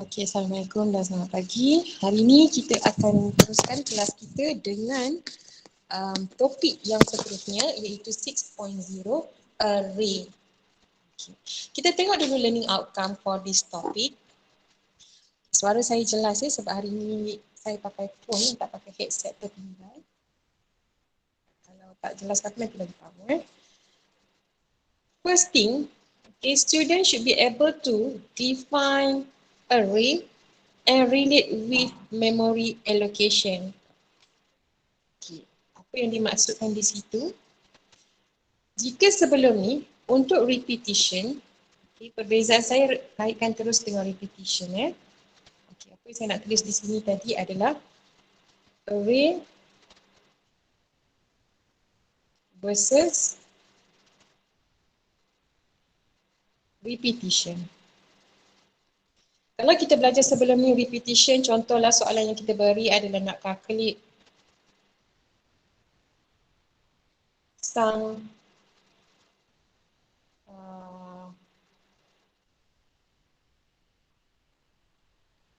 Okey, Assalamualaikum dan selamat pagi. Hari ini kita akan teruskan kelas kita dengan topik yang seterusnya iaitu 6.0 array. Okay. Kita tengok dulu learning outcome for this topic. Suara saya jelas ya sebab hari ini saya pakai phone, tak pakai headset tertinggal. Kalau tak jelas kata nanti lagi tahu. First thing, a student should be able to define array and relate with memory allocation. Okay. Apa yang dimaksudkan di situ? Jika sebelum ni untuk repetition, okay, perbezaan saya kaitkan terus dengan repetition ya. Okay, apa yang saya nak tulis di sini tadi adalah array versus repetition. Kalau kita belajar sebelum ni repetition, contohlah soalan yang kita beri adalah nak calculate sum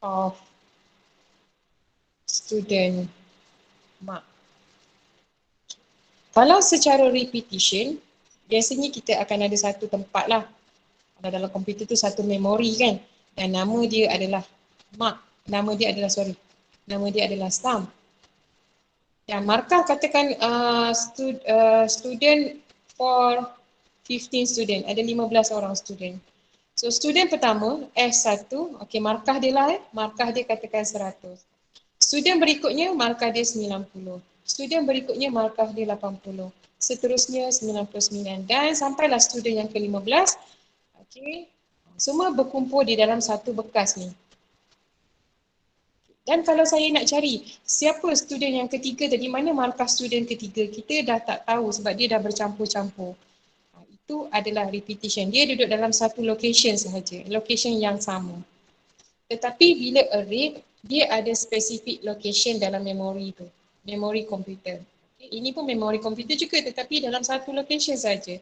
of student mark. Kalau secara repetition, biasanya kita akan ada satu tempat lah. Dalam komputer tu satu memori kan. Dan nama dia adalah mark. Nama dia adalah sum. Dan markah katakan student for 15 student. Ada 15 orang student. So student pertama S1, okey markah dia lah markah dia katakan 100. Student berikutnya markah dia 90. Student berikutnya markah dia 80. Seterusnya 99 dan sampailah student yang ke-15. Okey. Semua berkumpul di dalam satu bekas ni. Dan kalau saya nak cari siapa student yang ketiga tadi, mana markah student ketiga, kita dah tak tahu sebab dia dah bercampur-campur. Itu adalah repetition. Dia duduk dalam satu location sahaja, location yang sama. Tetapi bila array, dia ada specific location dalam memori tu, memori komputer. Okay. Ini pun memori komputer juga tetapi dalam satu location saja.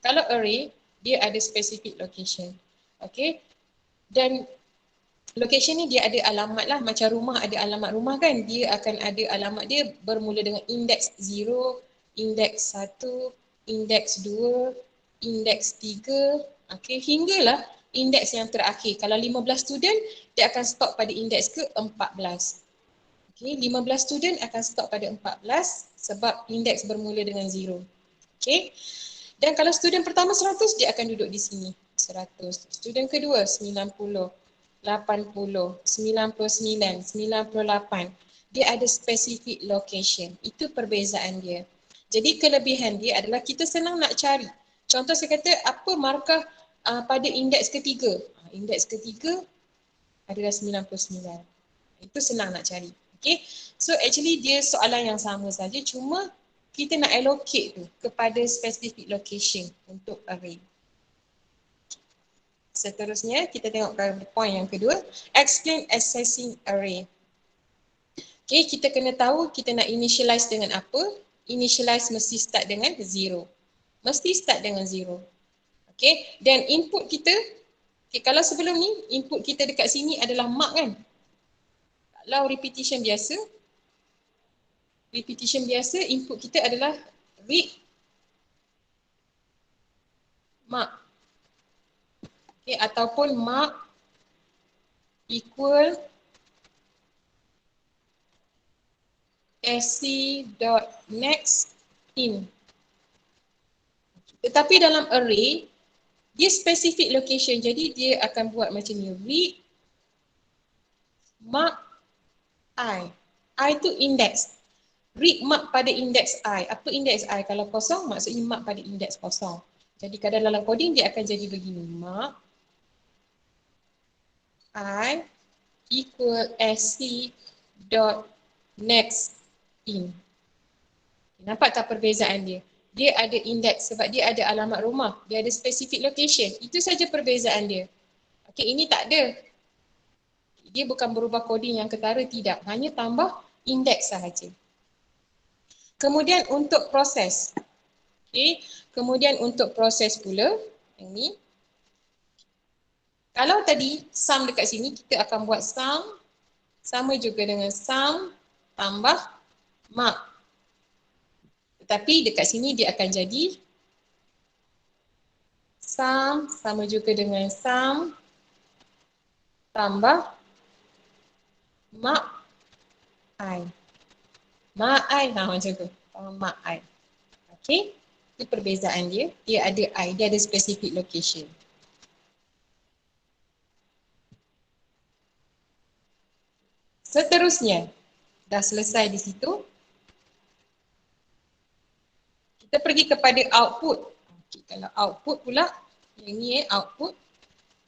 Kalau array, dia ada specific location. Okay. Dan location ni dia ada alamat lah, macam rumah ada alamat rumah kan, dia akan ada alamat dia bermula dengan indeks 0, indeks 1, indeks 2, indeks 3, okay, hinggalah indeks yang terakhir. Kalau 15 student, dia akan stop pada indeks ke-14. Okay, 15 student akan stop pada 14 sebab indeks bermula dengan 0. Okay. Dan kalau student pertama 100, dia akan duduk di sini. 100. Student kedua 90, 80, 99, 98. Dia ada specific location. Itu perbezaan dia. Jadi kelebihan dia adalah kita senang nak cari. Contoh saya kata apa markah pada indeks ketiga. Indeks ketiga adalah 99. Itu senang nak cari. Okay. So actually dia soalan yang sama saja, cuma kita nak allocate tu kepada specific location untuk array. Seterusnya kita tengok ke point yang kedua, explain accessing array. Okay, kita kena tahu kita nak initialize dengan apa. Initialize mesti start dengan 0. Mesti start dengan 0. Okay, dan input kita, okay, kalau sebelum ni input kita dekat sini adalah mark kan. Kalau repetition biasa input kita adalah read, mark. Okay, ataupun mark equal sc.next in. Tetapi dalam array, dia specific location. Jadi dia akan buat macam ni. Read, mark, I. I tu index. Read mark pada index I. Apa index I? Kalau kosong, maksudnya mark pada index kosong. Jadi kadang dalam coding dia akan jadi begini. Mark I equal sc.next in. Nampak tak perbezaan dia? Dia ada indeks sebab dia ada alamat rumah. Dia ada specific location. Itu saja perbezaan dia. Okey, ini tak ada. Dia bukan berubah coding yang ketara, tidak. Hanya tambah indeks sahaja. Kemudian untuk proses. Okey, kemudian untuk proses pula, yang ni. Kalau tadi sum dekat sini, kita akan buat sum sama juga dengan sum tambah mark. Tetapi dekat sini dia akan jadi sum sama juga dengan sum tambah mark I. Mark I, macam tu. Mark I. Okay. Itu perbezaan dia. Dia ada I, dia ada specific location. Seterusnya, dah selesai di situ. Kita pergi kepada output. Okay, kalau output pula, yang ni output.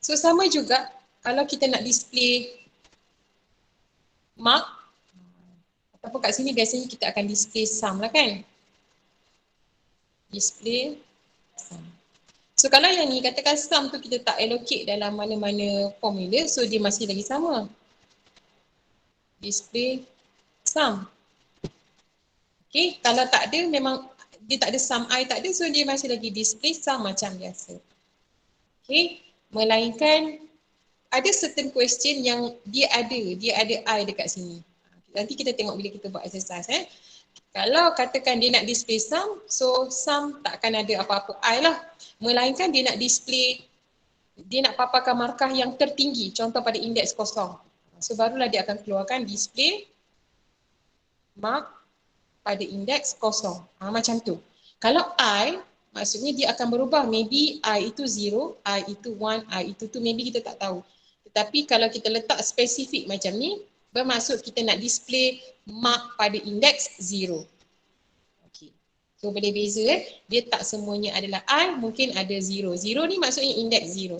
So sama juga, kalau kita nak display mark, ataupun kat sini biasanya kita akan display sum lah kan. Display sum. So kalau yang ni katakan sum tu kita tak allocate dalam mana-mana formula, so dia masih lagi sama. Display sum. Okay, kalau tak ada memang dia tak ada sum I tak ada, so dia masih lagi display sum macam biasa. Okay, melainkan ada certain question yang dia ada I dekat sini. Nanti kita tengok bila kita buat exercise. Kalau katakan dia nak display sum, so sum tak akan ada apa-apa I lah. Melainkan dia nak display, dia nak paparkan markah yang tertinggi, contoh pada indeks kosong. So barulah dia akan keluarkan display mark pada indeks kosong. Macam tu. Kalau I, maksudnya dia akan berubah. Maybe I itu 0, I itu 1, I itu 2, maybe kita tak tahu. Tetapi kalau kita letak spesifik macam ni, bermaksud kita nak display mark pada indeks 0. Okay. So boleh beza dia tak semuanya adalah I, mungkin ada 0. 0 ni maksudnya indeks 0.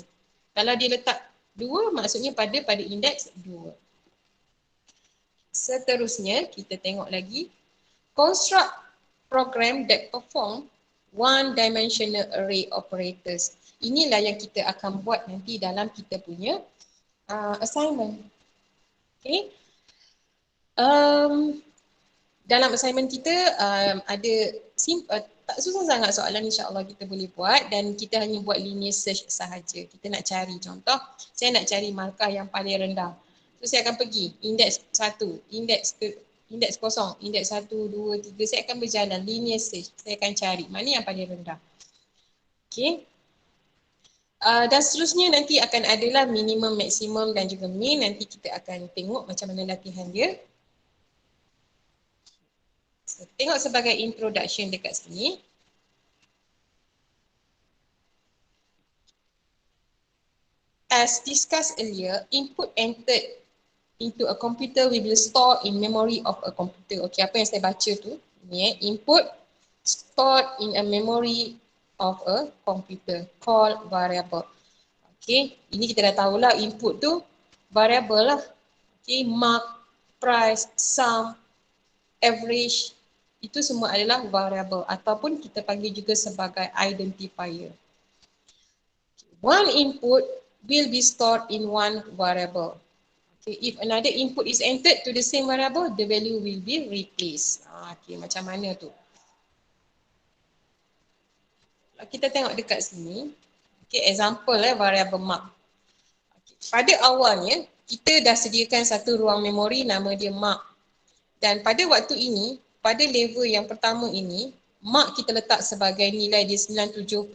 Kalau dia letak 2, maksudnya pada indeks 2. Seterusnya, kita tengok lagi. Construct program that perform one-dimensional array operators. Inilah yang kita akan buat nanti dalam kita punya assignment. Okay. Dalam assignment kita ada tak susah sangat soalan, insyaAllah kita boleh buat, dan kita hanya buat linear search sahaja. Kita nak cari contoh, saya nak cari markah yang paling rendah. So saya akan pergi indeks 1, indeks kosong, indeks 1, 2, 3, saya akan berjalan linear search. Saya akan cari mana yang paling rendah. Okay. Dan seterusnya nanti akan adalah minimum, maksimum dan juga min. Nanti kita akan tengok macam mana latihan dia. So, tengok sebagai introduction dekat sini. As discussed earlier, input entered into a computer will be stored in memory of a computer. Okey, apa yang saya baca tu, ni input stored in a memory of a computer called variable. Okey, ini kita dah tahulah input tu variable lah. Okey, mark, price, sum, average, itu semua adalah variable ataupun kita panggil juga sebagai identifier. One input will be stored in one variable. Okay, if another input is entered to the same variable, the value will be replaced. Okay, macam mana tu? Kita tengok dekat sini. Okay, example variable mark. Okay, pada awalnya, kita dah sediakan satu ruang memori nama dia mark. Dan pada waktu ini, pada level yang pertama ini, mark kita letak sebagai nilai dia 97.5.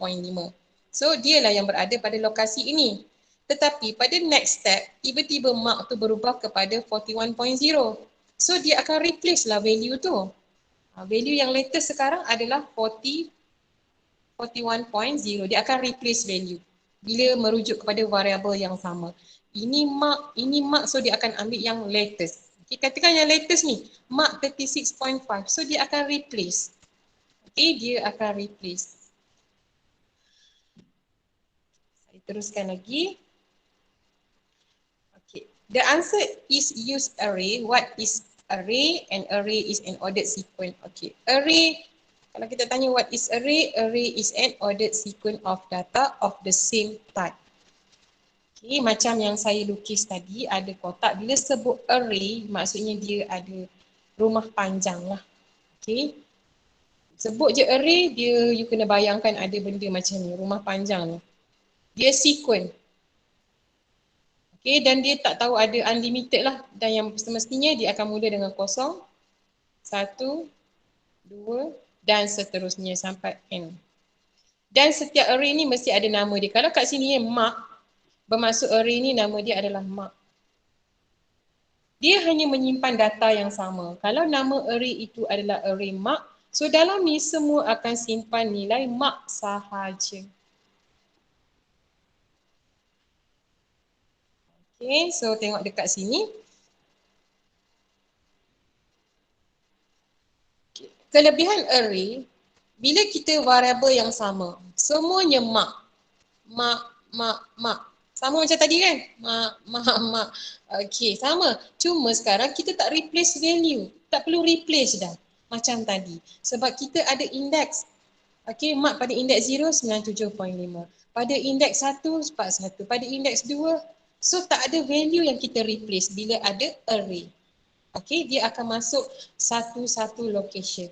So, dialah yang berada pada lokasi ini. Tetapi pada next step, tiba-tiba mark tu berubah kepada 41.0. So dia akan replace lah value tu. Value yang latest sekarang adalah 41.0. Dia akan replace value bila merujuk kepada variable yang sama. Ini mark, so dia akan ambil yang latest. Okay, katakan yang latest ni, mark 36.5. So dia akan replace. Okay, dia akan replace. Saya teruskan lagi. The answer is use array. What is array? An array is an ordered sequence. Okay. Array, kalau kita tanya what is array? Array is an ordered sequence of data of the same type. Okay, macam yang saya lukis tadi, ada kotak. Bila sebut array, maksudnya dia ada rumah panjang lah. Okay. Sebut je array, you kena bayangkan ada benda macam ni, rumah panjang ni. Dia sequence. Okay, dan dia tak tahu ada unlimited lah. Dan yang semestinya dia akan mula dengan kosong, 1, 2 dan seterusnya sampai N. Dan setiap array ni mesti ada nama dia. Kalau kat sini mark, bermaksud array ni nama dia adalah mark. Dia hanya menyimpan data yang sama. Kalau nama array itu adalah array mark, so dalam ni semua akan simpan nilai mark sahaja. Okay, so tengok dekat sini. Kelebihan array, bila kita variabel yang sama, semuanya mark. Mark. Sama macam tadi kan? Mark. Okay, sama. Cuma sekarang kita tak replace value. Tak perlu replace dah. Macam tadi. Sebab kita ada index. Okay, mark pada index 0, 97.5. Pada index 1, 41. Pada index 2, so tak ada value yang kita replace bila ada array. Okay, dia akan masuk satu-satu location.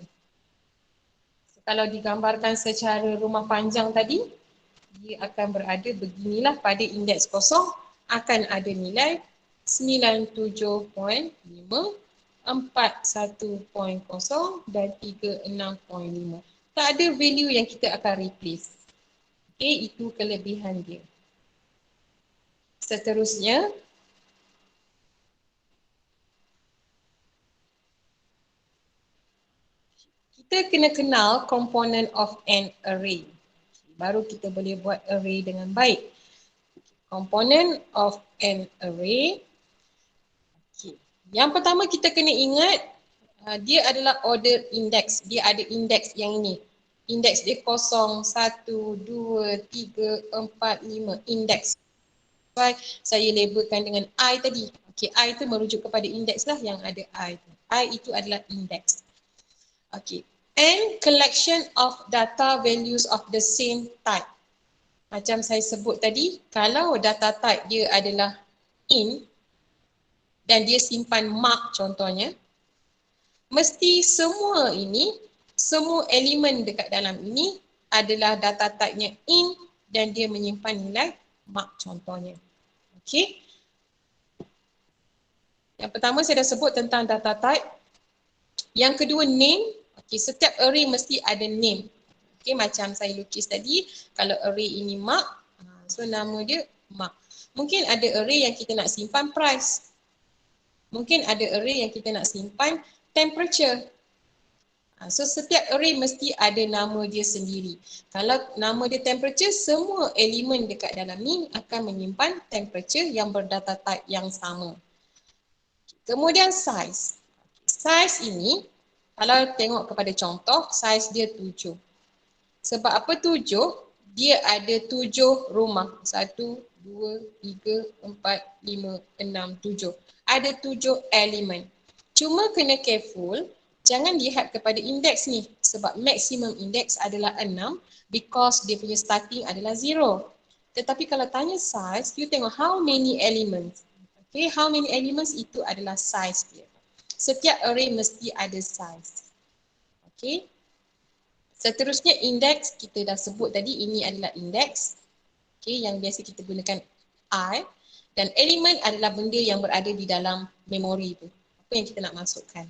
So, kalau digambarkan secara rumah panjang tadi, dia akan berada beginilah pada indeks kosong akan ada nilai 97.5, 41.0 dan 36.5. Tak ada value yang kita akan replace. Okay, itu kelebihan dia. Seterusnya, kita kena kenal component of an array. Baru kita boleh buat array dengan baik. Component of an array. Okay. Yang pertama kita kena ingat, dia adalah order index. Dia ada index yang ini. Indeks dia 0, 1, 2, 3, 4, 5. Indeks. Saya labelkan dengan I tadi. Okay, I itu merujuk kepada indeks lah yang ada I. I itu adalah indeks. Okay. And collection of data values of the same type. Macam saya sebut tadi, kalau data type dia adalah int dan dia simpan mark contohnya, mesti semua ini, semua elemen dekat dalam ini adalah data type-nya int dan dia menyimpan nilai mark contohnya. Okey. Yang pertama saya dah sebut tentang data type. Yang kedua name. Okey, setiap array mesti ada name. Okey, macam saya lukis tadi, kalau array ini mark, so nama dia mark. Mungkin ada array yang kita nak simpan price. Mungkin ada array yang kita nak simpan temperature. So setiap array mesti ada nama dia sendiri. Kalau nama dia temperature, semua elemen dekat dalam ni akan menyimpan temperature yang berdata type yang sama. Kemudian size. Size ini, kalau tengok kepada contoh, size dia 7. Sebab apa 7? Dia ada 7 rumah. 1, 2, 3, 4, 5, 6, 7. Ada 7 elemen. Cuma kena careful, jangan lihat kepada indeks ni. Sebab maximum index adalah 6 because dia punya starting adalah 0. Tetapi kalau tanya size, you tengok how many elements. Okay, how many elements itu adalah size dia. Setiap array mesti ada size. Okay. Seterusnya indeks, kita dah sebut tadi ini adalah indeks. Okay, yang biasa kita gunakan I. Dan elemen adalah benda yang berada di dalam memori tu. Apa yang kita nak masukkan.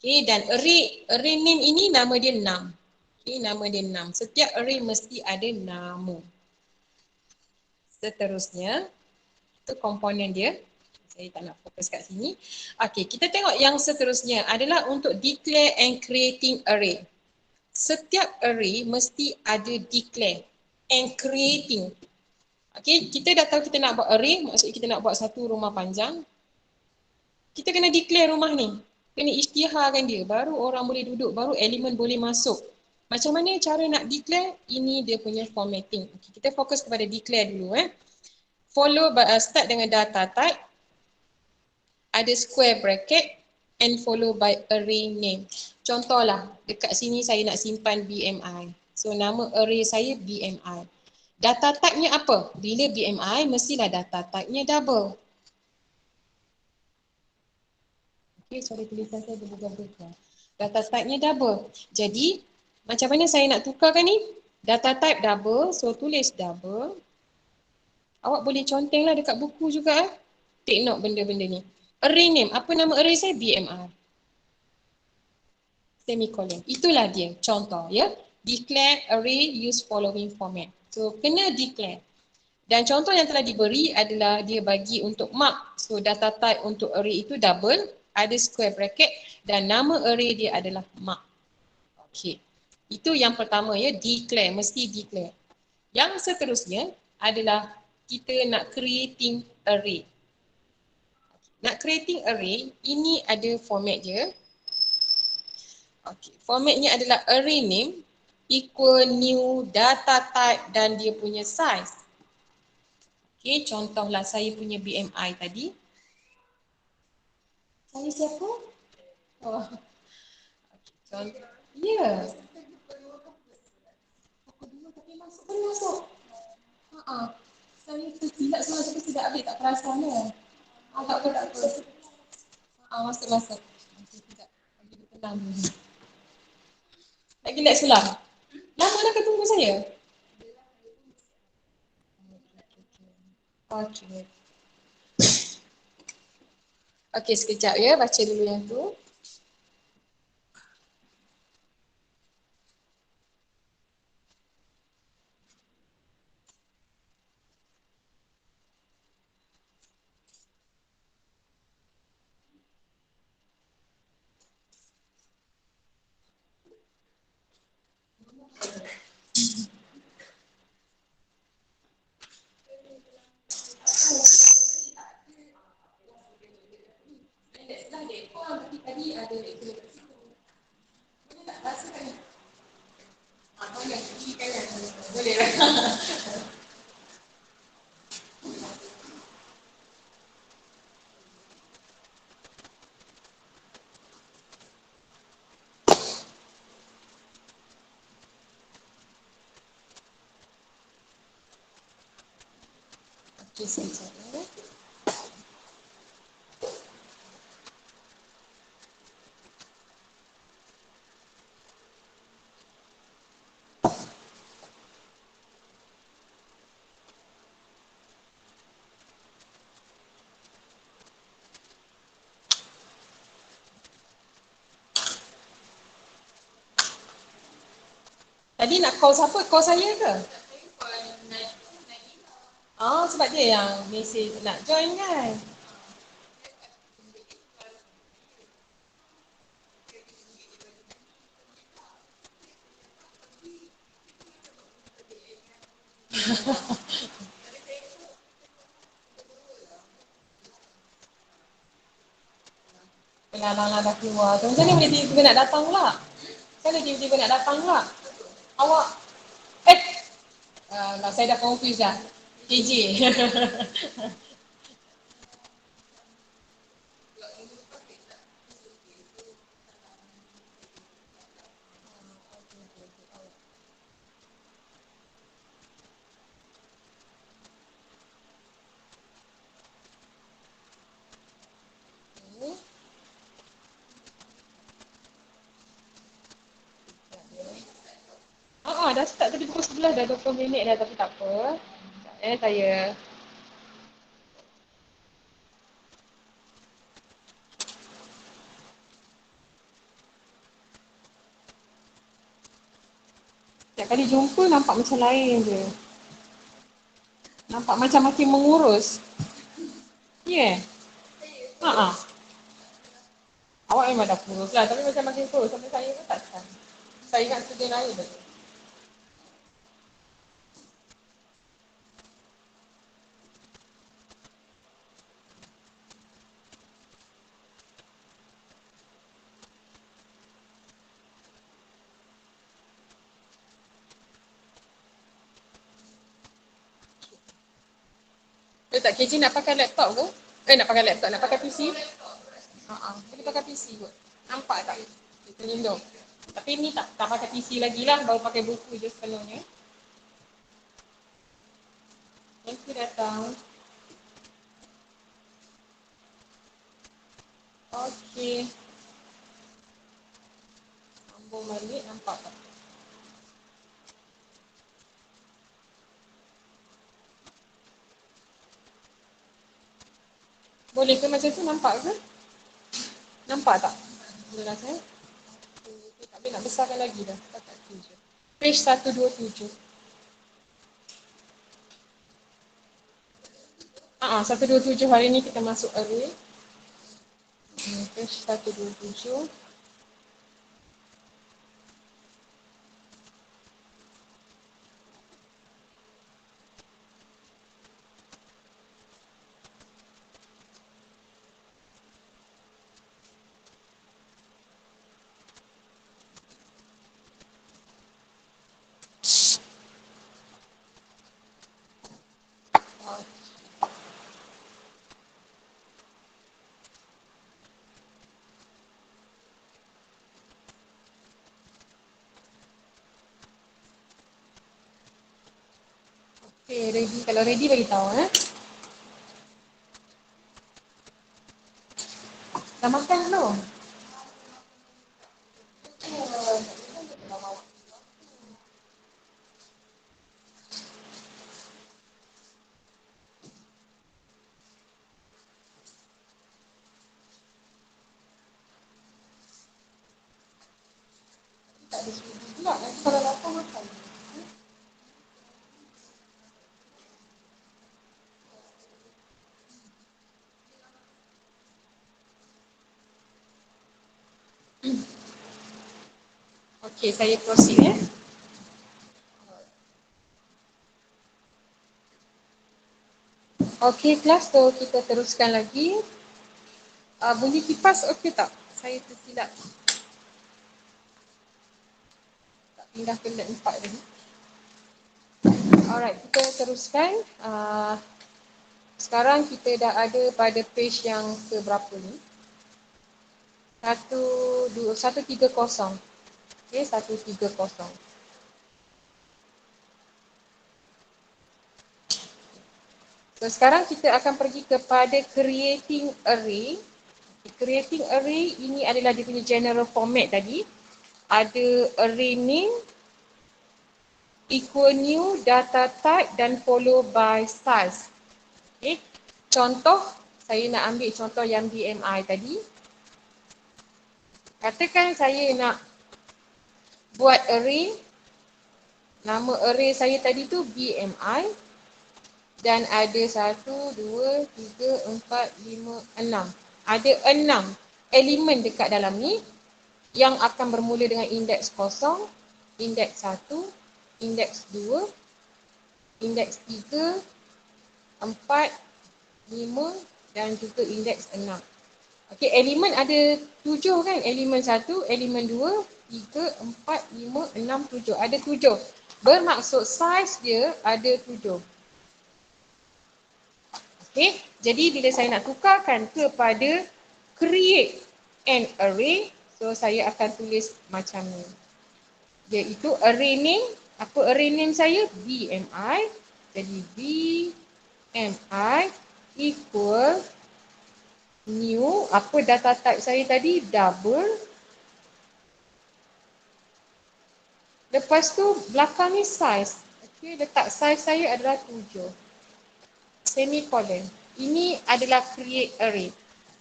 Okay, dan array name ini nama dia 6. Okay, nama dia 6. Setiap array mesti ada nama. Seterusnya, itu komponen dia. Saya tak nak fokus kat sini. Okay, kita tengok yang seterusnya adalah untuk declare and creating array. Setiap array mesti ada declare and creating. Okay, kita dah tahu kita nak buat array, maksudnya kita nak buat satu rumah panjang. Kita kena declare rumah ni. Kena isytiharkan dia, baru orang boleh duduk, baru elemen boleh masuk. Macam mana cara nak declare? Ini dia punya formatting. Okay, kita fokus kepada declare dulu. Follow by, start dengan data type. Ada square bracket and follow by array name. Contohlah, dekat sini saya nak simpan BMI. So, nama array saya BMI. Data type-nya apa? Bila BMI, mestilah data type-nya double. Okay, sorry tulisan saya berubah-ubah. Data type-nya double. Jadi, macam mana saya nak tukarkan ni? Data type double, so tulis double. Awak boleh conteng lah dekat buku juga. Take note benda-benda ni. Array name. Apa nama array saya? BMR. Semicolon. Itulah dia. Contoh ya. Declare array use following format. So, kena declare. Dan contoh yang telah diberi adalah dia bagi untuk mark. So, data type untuk array itu double. Ada square bracket. Dan nama array dia adalah mark. Okey. Itu yang pertama ya. Declare. Mesti declare. Yang seterusnya adalah kita nak creating array. Nak creating array, ini ada format dia. Okay. Formatnya adalah array name equal new data type dan dia punya size. Okay, contohlah saya punya BMI tadi. Saya siapa? Oh, contoh. Ya. Yeah. Aku dulu tapi masuk pun masuk. Saya tidak semua tapi tidak habis tak perasan ya. Tak apa, tak apa. Masuk-masuk. Tidak. Bagi dia tenang dulu. Lagi nak sulam. Lama dah ketemu saya? Okey. Okey, sekejap ya. Baca dulu yang tu. Tadi ada boleh lah. Okey, sekejap ya. Tadi nak call siapa? Call saya ke? Oh, sebab dia yang mesej nak join kan? Pengalaman dah keluar tu. Macam ni boleh tiba-tiba nak datang pula? Macam mana tiba-tiba nak datang pula? Awak, eh, saya dah confused dah. KJ. Dah start tadi pukul 11 dah 20 minit dah tapi tak apa. Saya setiap kali jumpa nampak macam lain je. Nampak macam makin mengurus. Ya? Yeah. Awak memang dah kurus lah tapi macam makin kurus sampai saya pun tak tahu. Saya ingat student lain tu. Tak KJ nak pakai laptop ke? Nak pakai laptop, nak pakai PC? Boleh pakai PC kot. Nampak tak? Kita lindung. Tapi ni tak pakai PC lagi lah, baru pakai buku je sepenuhnya. Thank you datang. Okey. Sambung balik, nampak tak? Boleh ke macam tu, nampak ke? Nampak tak? Boleh saya? Tak boleh nak besarkan lagi dah. Takat tu je. Page 127. 127 hari ni kita masuk array. Page 127. Okay, ready. Kalau ready bagi tahu Dah makan belum? Tak ada sudu pula. Nanti kalau lapar makan. Okay, saya proceed Okay, kelas tu kita teruskan lagi. Bunyi kipas okey tak? Saya tersilap. Tak pindah ke lab 4 tadi. Alright, kita teruskan. Sekarang kita dah ada pada page yang ke berapa ni? 130. Okay, 130. So, sekarang kita akan pergi kepada creating array. Creating array ini adalah dia punya general format tadi. Ada array name, equal new, data type dan follow by size. Okay. Contoh, saya nak ambil contoh yang BMI tadi. Katakan saya nak buat array. Nama array saya tadi tu BMI. Dan ada 1, 2, 3, 4, 5, 6. Ada 6 elemen dekat dalam ni yang akan bermula dengan indeks 0, indeks 1, indeks 2, indeks 3, 4, 5 dan juga indeks 6. Okey, elemen ada 7 kan? Elemen 1, elemen 2, 3, 4, 5, 6, 7. Ada 7. Bermaksud saiz dia ada 7. Okey, jadi bila saya nak tukarkan kepada create an array, so saya akan tulis macam ni. Iaitu array name, apa array name saya? BMI. Jadi BMI equal new, apa data type saya tadi? Double. Lepas tu belakang ni size. Okey, letak size saya adalah 7. Semicolon. Ini adalah create array.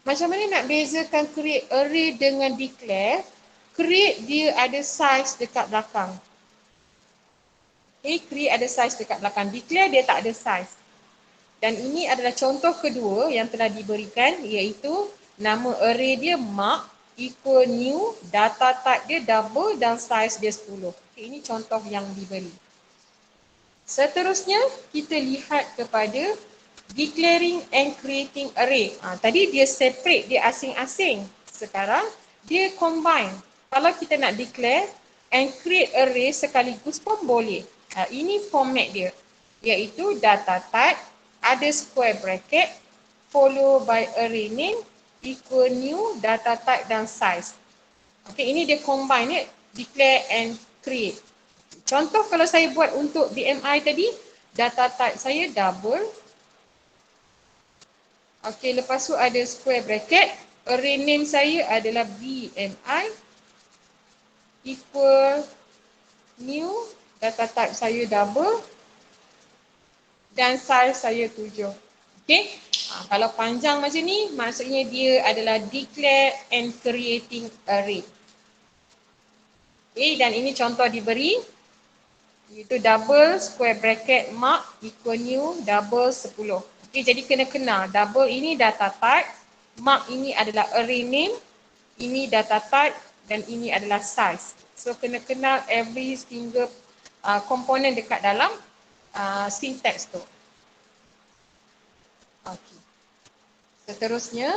Macam mana nak bezakan create array dengan declare? Create dia ada size dekat belakang. Okay, create ada size dekat belakang. Declare dia tak ada size. Dan ini adalah contoh kedua yang telah diberikan, iaitu nama array dia mark equal new, data type dia double dan size dia 10. Okay, ini contoh yang diberi. Seterusnya, kita lihat kepada declaring and creating array. Tadi dia separate, dia asing-asing. Sekarang, dia combine. Kalau kita nak declare and create array sekaligus pun boleh. Ini format dia. Iaitu data type, ada square bracket, follow by array name, equal new, data type dan size. Okay, ini dia combine ya, declare and create. Contoh kalau saya buat untuk BMI tadi, data type saya double. Okay, lepas tu ada square bracket. Array name saya adalah BMI equal new, data type saya double dan size saya 7. Okay, Kalau panjang macam ni, maksudnya dia adalah declare and creating array. Okay, dan ini contoh diberi, iaitu double square bracket mark equal new double 10. Okay, jadi kena kenal double ini data type, mark ini adalah array name, ini data type dan ini adalah size. So kena kenal every single komponen dekat dalam syntax tu. Okay. Seterusnya,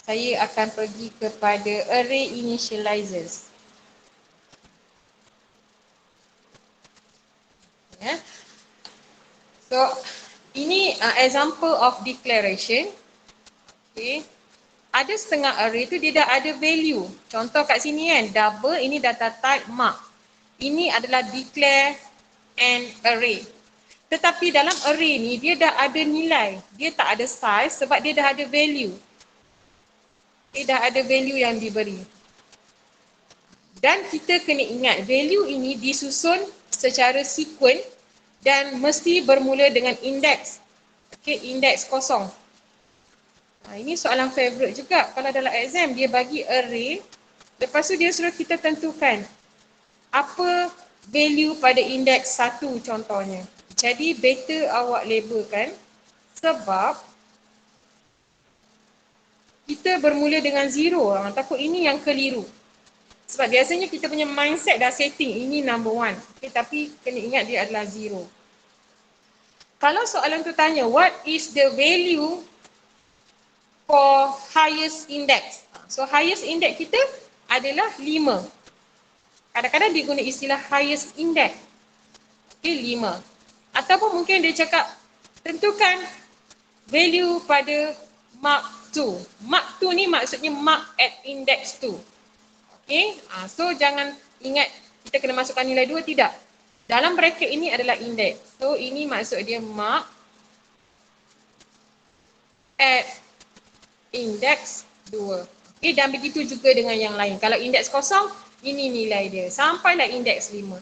saya akan pergi kepada array initializers. Ya. So, ini example of declaration. Okay. Ada setengah array tu dia dah ada value. Contoh kat sini kan, double ini data type mark. Ini adalah declare an array. Tetapi dalam array ni dia dah ada nilai. Dia tak ada size sebab dia dah ada value. Dia dah ada value yang diberi. Dan kita kena ingat value ini disusun secara sequence dan mesti bermula dengan indeks. Okay, indeks kosong. Ini soalan favorite juga. Kalau dalam exam dia bagi array, lepas tu dia suruh kita tentukan apa value pada indeks 1 contohnya. Jadi better awak labelkan sebab kita bermula dengan 0. Takut ini yang keliru. Sebab biasanya kita punya mindset dah setting ini number 1. Okay, tapi kena ingat dia adalah 0. Kalau soalan tu tanya what is the value for highest index. So highest index kita adalah 5. Kadang-kadang dia guna istilah highest index. Okay, 5. Ataupun mungkin dia cakap tentukan value pada mark 2. Mark 2 ni maksudnya mark at index 2. Okay, so jangan ingat kita kena masukkan nilai 2, tidak. Dalam bracket ini adalah index. So ini maksud dia mark at indeks 2. Okay, dan begitu juga dengan yang lain. Kalau indeks kosong, ini nilai dia. Sampailah indeks 5.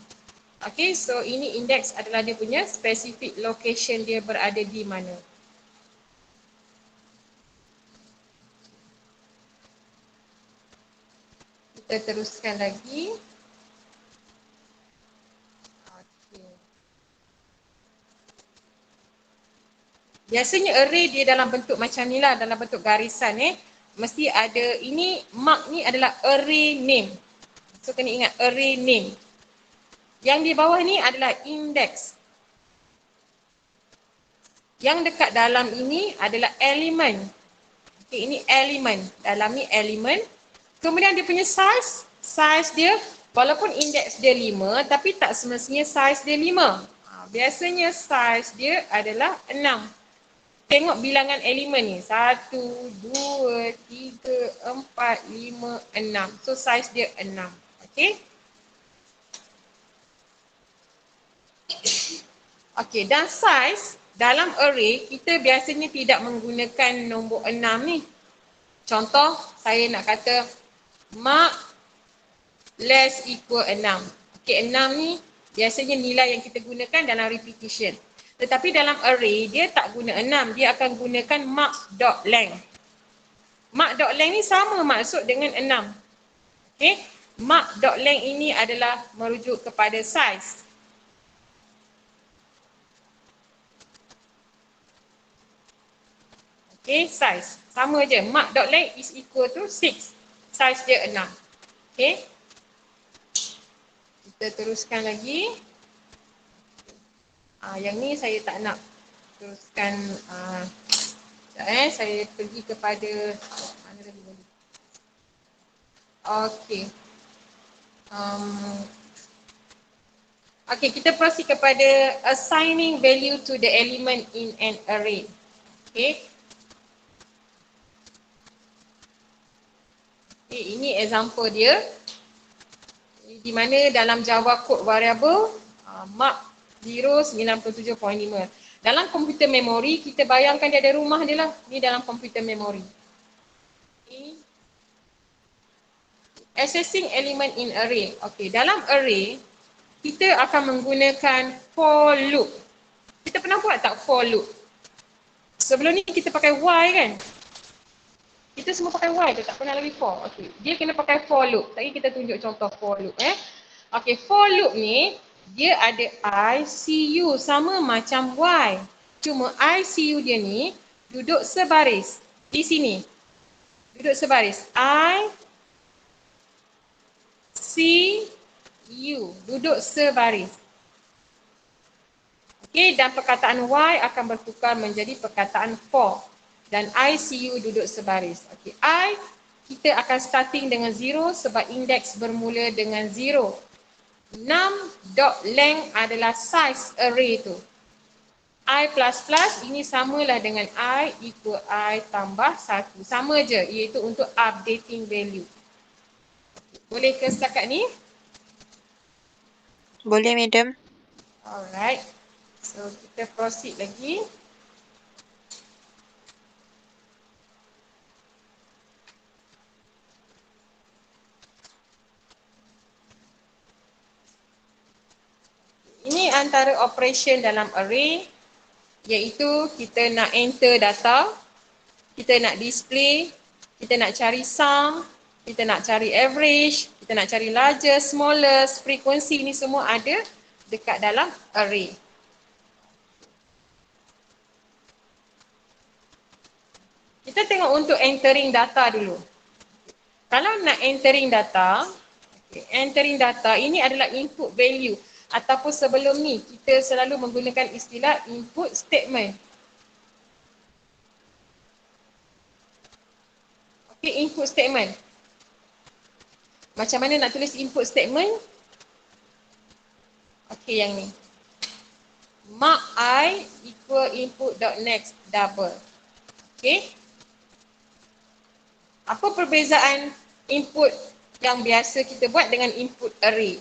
Okay, so ini indeks adalah dia punya specific location dia berada di mana. Kita teruskan lagi. Okay. Biasanya array dia dalam bentuk macam ni lah, dalam bentuk garisan mesti ada, ini mark ni adalah array name. So kena ingat array name. Yang di bawah ni adalah index. Yang dekat dalam ini adalah elemen. Okay, ini elemen. Dalam ni elemen. Kemudian dia punya size. Size dia, walaupun indeks dia 5, tapi tak semestinya size dia 5. Biasanya size dia adalah 6. Tengok bilangan elemen ni. 1, 2, 3, 4, 5, 6. So size dia 6. Okay. Okay, dan size dalam array kita biasanya tidak menggunakan nombor 6 ni. Contoh, saya nak kata mark less equal 6. Okay, 6 ni biasanya nilai yang kita gunakan dalam repetition. Tetapi dalam array, dia tak guna 6. Dia akan gunakan mark.length. Mark.length ni sama maksud dengan 6. Okay, mark.length ini adalah merujuk kepada size. Okay, size. Sama je. Mark.length is equal to 6. Size dia 6. Okay. Kita teruskan lagi. Yang ni saya tak nak teruskan. Saya pergi kepada mana lagi. Okay. Okay, kita proceed kepada assigning value to the element in an array. Okay. Okay, ini example dia. Di mana dalam Java code variable mark 097.5. Dalam komputer memori, kita bayangkan dia ada rumah dia lah. Ni dalam komputer memori. Okay. Accessing element in array. Okay, dalam array, kita akan menggunakan for loop. Kita pernah buat tak for loop? Sebelum ni kita pakai Y kan. Kita semua pakai Y tu, tak pernah lagi for. Okay. Dia kena pakai for loop. Tadi kita tunjuk contoh for loop. Okay, for loop ni, dia ada I, C, U. Sama macam Y. Cuma I, C, U dia ni duduk sebaris. Di sini. Duduk sebaris. I, C, U. Duduk sebaris. Okay, dan perkataan Y akan bertukar menjadi perkataan for. Dan I, C, U duduk sebaris. Okay, I, kita akan starting dengan 0 sebab indeks bermula dengan 0. Num dot length adalah size array tu. I plus plus ini samalah dengan I equal I tambah 1. Sama je, iaitu untuk updating value. Boleh ke setakat ni? Boleh, Madam. Alright. So, kita proceed lagi. Ini antara operation dalam array, iaitu kita nak enter data, kita nak display, kita nak cari sum, kita nak cari average, kita nak cari largest, smallest, frequency, ni semua ada dekat dalam array. Kita tengok untuk entering data dulu. Kalau nak entering data, entering data ini adalah input value. Ataupun sebelum ni, kita selalu menggunakan istilah input statement. Okay, input statement. Macam mana nak tulis input statement? Okay, yang ni. Mark I equal input.next double. Okay. Apa perbezaan input yang biasa kita buat dengan input array?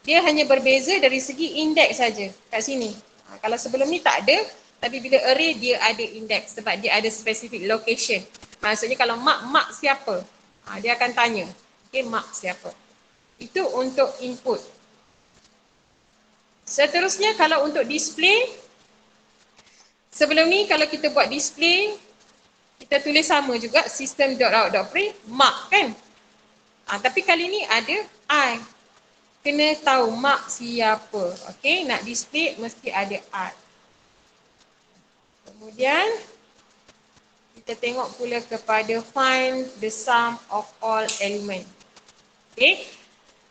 Dia hanya berbeza dari segi indeks saja kat sini. Kalau sebelum ni tak ada, tapi bila array dia ada indeks sebab dia ada specific location. Maksudnya kalau mark siapa? Dia akan tanya. Okay, mark siapa? Itu untuk input. Seterusnya kalau untuk display, sebelum ni kalau kita buat display, kita tulis sama juga system.out.print mark kan? Tapi kali ni ada I. Kena tahu mark siapa. Okay, nak display mesti ada I. Kemudian kita tengok pula kepada find the sum of all element. Okay.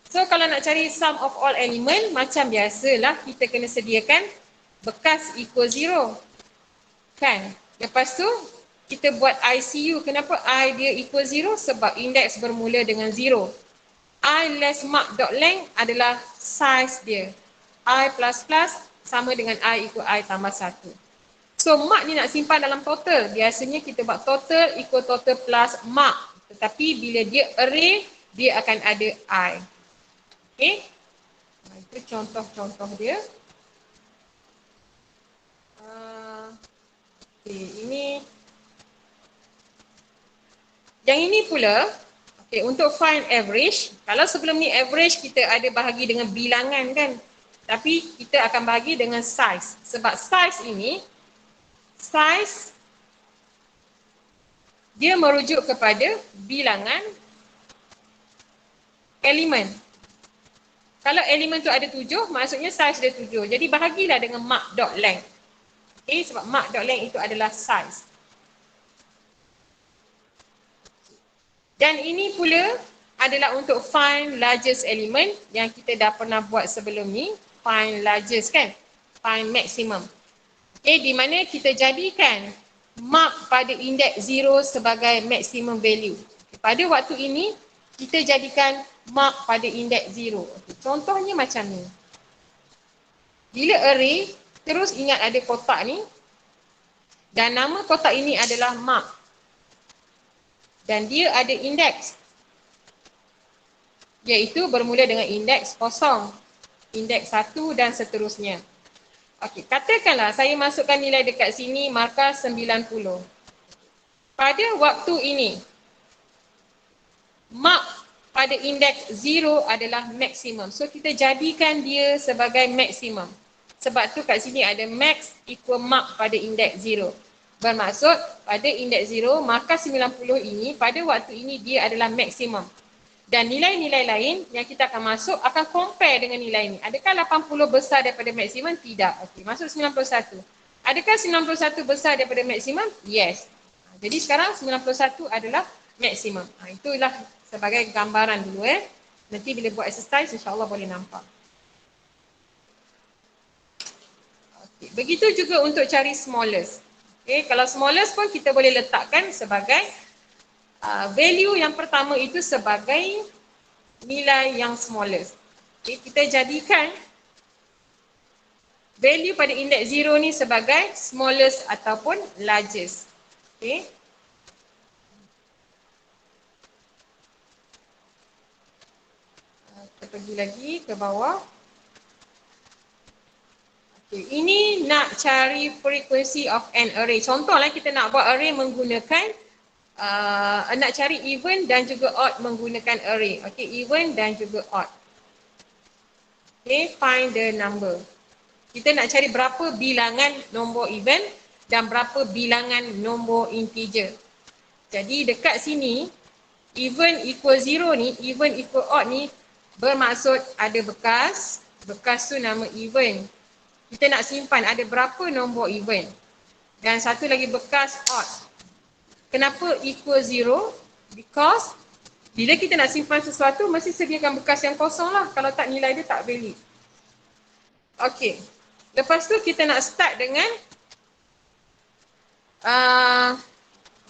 So kalau nak cari sum of all element, macam biasalah kita kena sediakan bekas equal 0. Kan? Lepas tu kita buat ICU. Kenapa I dia equal 0? Sebab indeks bermula dengan 0. I less mark dot length adalah size dia. I plus plus sama dengan I equal I tambah 1. So mark ni nak simpan dalam total. Biasanya kita buat total equal total plus mark. Tetapi bila dia array, dia akan ada I. Okay. Itu contoh-contoh dia. Okay, ini. Yang ini pula, okay, untuk find average. Kalau sebelum ni average kita ada bahagi dengan bilangan kan. Tapi kita akan bahagi dengan size. Sebab size ini, size dia merujuk kepada bilangan elemen. Kalau elemen tu ada 7, maksudnya size dia 7. Jadi bahagilah dengan mark.length. Okay, sebab mark.length itu adalah size. Dan ini pula adalah untuk find largest element yang kita dah pernah buat sebelum ni. Find largest kan? Find maximum. Okay, di mana kita jadikan mark pada indeks 0 sebagai maximum value. Pada waktu ini, kita jadikan mark pada indeks 0. Contohnya macam ni. Bila array, terus ingat ada kotak ni. Dan nama kotak ini adalah mark. Dan dia ada indeks. Iaitu bermula dengan indeks 0. Indeks 1 dan seterusnya. Okey, katakanlah saya masukkan nilai dekat sini markah 90. Pada waktu ini, mark pada indeks 0 adalah maksimum. So kita jadikan dia sebagai maksimum. Sebab tu kat sini ada max equal mark pada indeks 0. Bermaksud pada indeks 0, maka 90 ini pada waktu ini dia adalah maksimum. Dan nilai-nilai lain yang kita akan masuk akan compare dengan nilai ini. Adakah 80 besar daripada maksimum? Tidak. Okey, masuk 91. Adakah 91 besar daripada maksimum? Yes. Jadi sekarang 91 adalah maksimum. Itulah sebagai gambaran dulu. Nanti bila buat exercise, insyaAllah boleh nampak. Okay. Begitu juga untuk cari smallest. Okay. Kalau smallest pun kita boleh letakkan sebagai value yang pertama itu sebagai nilai yang smallest. Okay. Kita jadikan value pada indeks 0 ni sebagai smallest ataupun largest. Okay. Kita pergi lagi ke bawah. Okay. Ini nak cari frequency of an array. Contohlah kita nak buat array menggunakan nak cari even dan juga odd menggunakan array. Okay, even dan juga odd. Okay, find the number. Kita nak cari berapa bilangan nombor even dan berapa bilangan nombor integer. Jadi dekat sini, even equal 0 ni, even equal odd ni bermaksud ada bekas. Bekas tu nama even. Kita nak simpan ada berapa nombor even. Dan satu lagi bekas odd. Kenapa equal 0? Because bila kita nak simpan sesuatu, mesti sediakan bekas yang kosong lah. Kalau tak, nilai dia tak valid. Okey. Lepas tu kita nak start dengan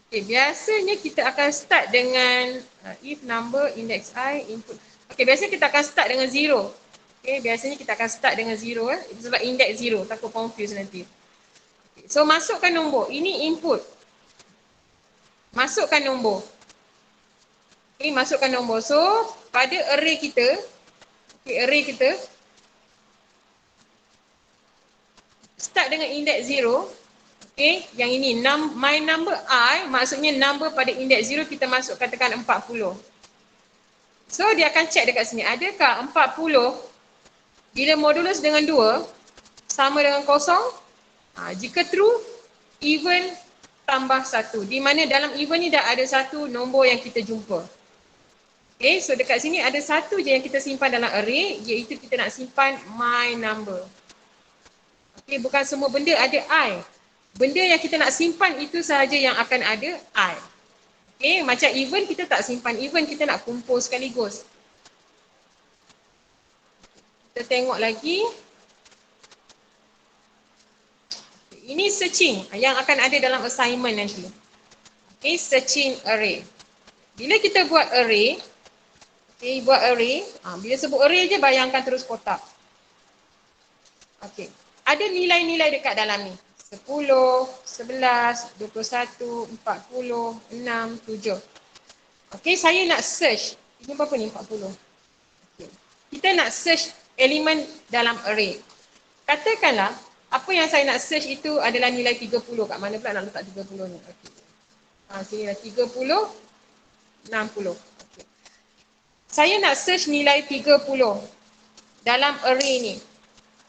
biasanya kita akan start dengan if number index I input. Okey, biasanya kita akan start dengan 0. Okey, biasanya kita akan start dengan 0 Itu sebab index 0, takut confuse nanti. Okay. So masukkan nombor. Ini input. Masukkan nombor. Okey, masukkan nombor. So pada array kita, array kita start dengan index 0. Okay, yang ini my number I, maksudnya number pada index 0 kita masuk katakan 40. So dia akan check dekat sini, adakah 40 bila modulus dengan 2 sama dengan kosong? Jika true, even tambah 1. Di mana dalam even ni dah ada satu nombor yang kita jumpa. Okay, so dekat sini ada satu je yang kita simpan dalam array, iaitu kita nak simpan my number. Okay, bukan semua benda ada I. Benda yang kita nak simpan itu sahaja yang akan ada I. Okay, macam even kita tak simpan even, kita nak kumpul sekaligus. Kita tengok lagi. Ini searching yang akan ada dalam assignment nanti. Okay, searching array. Bila kita buat array, bila sebut array je bayangkan terus kotak. Okay, ada nilai-nilai dekat dalam ni. 10, 11, 21, 40, 6, 7. Okay, saya nak search. Ini berapa ni 40? Okay. Kita nak search elemen dalam array. Katakanlah, apa yang saya nak search itu adalah nilai 30. Kat mana pula nak letak 30 ni? Okay. Sini lah 30, 60. Okay. Saya nak search nilai 30 dalam array ni.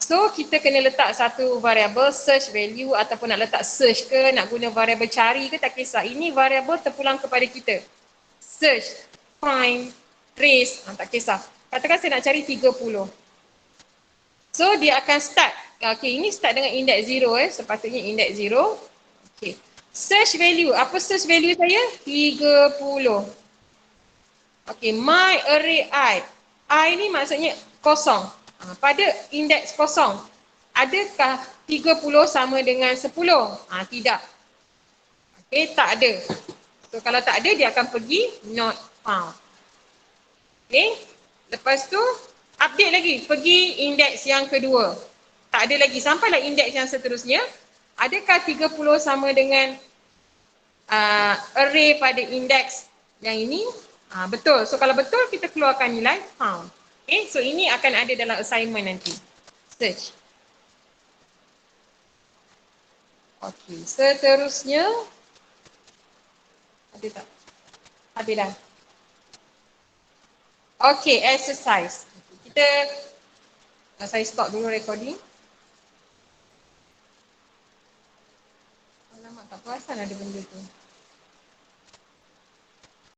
So, kita kena letak satu variable search value ataupun nak letak search ke, nak guna variable cari ke, tak kisah. Ini variable terpulang kepada kita. Search, find, trace, tak kisah. Katakan saya nak cari 30. So, dia akan start. Okay, ini start dengan index 0 sepatutnya index 0. Okay. Search value. Apa search value saya? 30. Okay, my array I. I ni maksudnya kosong. Pada indeks kosong, adakah 30 sama dengan 10? Tidak. Okay, tak ada. So, kalau tak ada, dia akan pergi not found. Okay, lepas tu, update lagi. Pergi indeks yang kedua. Tak ada lagi. Sampailah indeks yang seterusnya. Adakah 30 sama dengan array pada indeks yang ini? Betul. So, kalau betul, kita keluarkan nilai found. Okay, so ini akan ada dalam assignment nanti. Search. Okay, seterusnya. Ada tak? Habis dah. Okay, exercise. Saya stop dulu recording. Alamak, tak perasan ada benda tu.